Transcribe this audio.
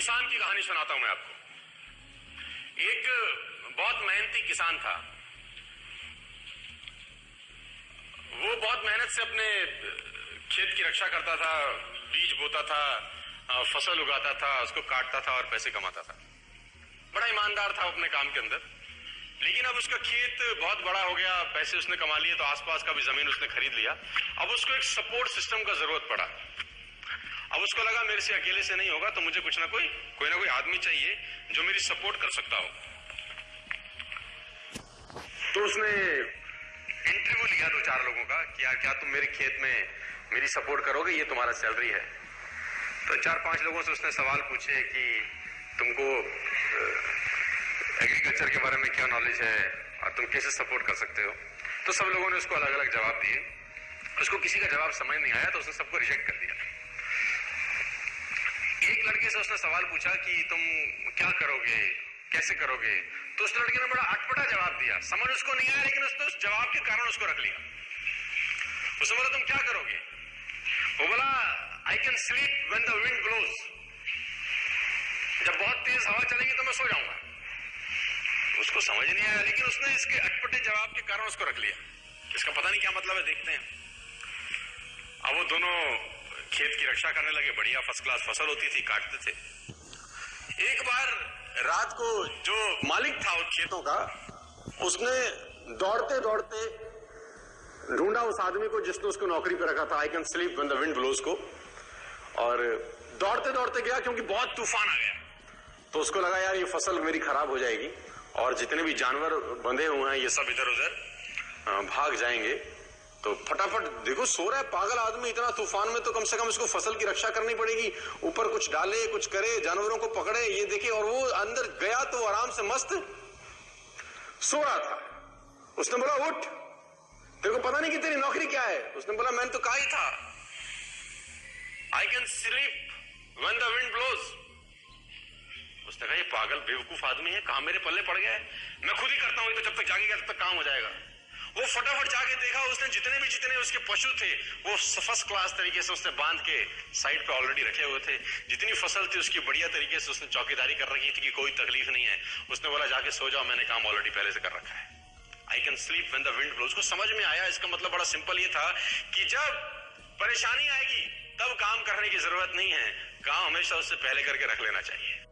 किसान की कहानी सुनाता हूं मैं आपको। एक बहुत मेहनती किसान था। वो बहुत मेहनत से अपने खेत की रक्षा करता था, बीज बोता था, फसल उगाता था, उसको काटता था और पैसे कमाता था। बड़ा ईमानदार था अपने काम के अंदर। लेकिन अब उसका खेत बहुत बड़ा हो गया, पैसे उसने कमा लिए, तो आसपास का भी जमीन उसने खरीद लिया। अब उसको एक सपोर्ट सिस्टम का जरूरत पड़ा। अब उसको लगा मेरे से अकेले से नहीं होगा, तो मुझे कोई ना कोई आदमी चाहिए जो मेरी सपोर्ट कर सकता हो। तो उसने इंटरव्यू लिया 2-4 लोगों का कि यार क्या तुम मेरे खेत में मेरी सपोर्ट करोगे, ये तुम्हारा सैलरी है। तो 4-5 लोगों से उसने सवाल पूछे कि तुमको एग्रीकल्चर के बारे में क्या नॉलेज है और तुम कैसे सपोर्ट कर सकते हो। तो सब लोगों ने उसको अलग अलग जवाब दिए। उसको किसी का जवाब समझ नहीं आया तो उसने सबको रिजेक्ट कर दिया। एक लड़के से उसने सवाल पूछा कि तुम क्या करोगे, कैसे करोगे। तो उस लड़के ने बड़ा अटपटा जवाब दिया। समझ उसको नहीं आया, लेकिन उसने उस जवाब के कारण उसको रख लिया। उसने बोला तुम क्या करोगे। वो बोला I can sleep when the wind blows. जब बहुत तेज हवा चलेगी तो मैं सो जाऊंगा। उसको समझ नहीं आया, लेकिन उसने इसके अटपटे जवाब के कारण उसको रख लिया। इसका पता नहीं क्या मतलब है, देखते हैं। अब वो दोनों खेत की रक्षा करने लगे। बढ़िया फर्स्ट क्लास फसल होती थी, काटते थे। एक बार रात को जो मालिक था उस खेतों का, उसने दौड़ते दौड़ते ढूंढा उस आदमी को जिसने उसको नौकरी पे रखा था, I can sleep when the wind blows को। और दौड़ते दौड़ते गया क्योंकि बहुत तूफान आ गया। तो उसको लगा यार ये फसल मेरी खराब हो जाएगी और जितने भी जानवर बंधे हुए हैं ये सब इधर उधर भाग जाएंगे। तो फटाफट देखो सो रहा है पागल आदमी, इतना तूफान में तो कम से कम इसको फसल की रक्षा करनी पड़ेगी। ऊपर कुछ डाले, कुछ करे, जानवरों को पकड़े, ये देखे। और वो अंदर गया तो आराम से मस्त सो रहा था। उसने बोला उठ, तेरे को पता नहीं कि तेरी नौकरी क्या है। उसने बोला मैंने तो कहा ही था I can sleep when the wind blows. उसने कहा ये पागल बेवकूफ आदमी है, कहां मेरे पल्ले पड़ गया है, मैं खुद ही करता हूं, तो जब तक जागेगा तब तक काम हो जाएगा। वो फटाफट जाके देखा, उसने जितने उसके पशु थे वो फर्स्ट क्लास तरीके से उसने बांध के साइड पे ऑलरेडी रखे हुए थे। जितनी फसल थी उसकी बढ़िया तरीके से उसने चौकीदारी कर रखी थी कि कोई तकलीफ नहीं है। उसने बोला जाके सो जाओ, मैंने काम ऑलरेडी पहले से कर रखा है। I can sleep when the wind blows. उसको समझ में आया इसका मतलब बड़ा सिंपल ये था कि जब परेशानी आएगी तब काम करने की जरूरत नहीं है, काम हमेशा उससे पहले करके रख लेना चाहिए।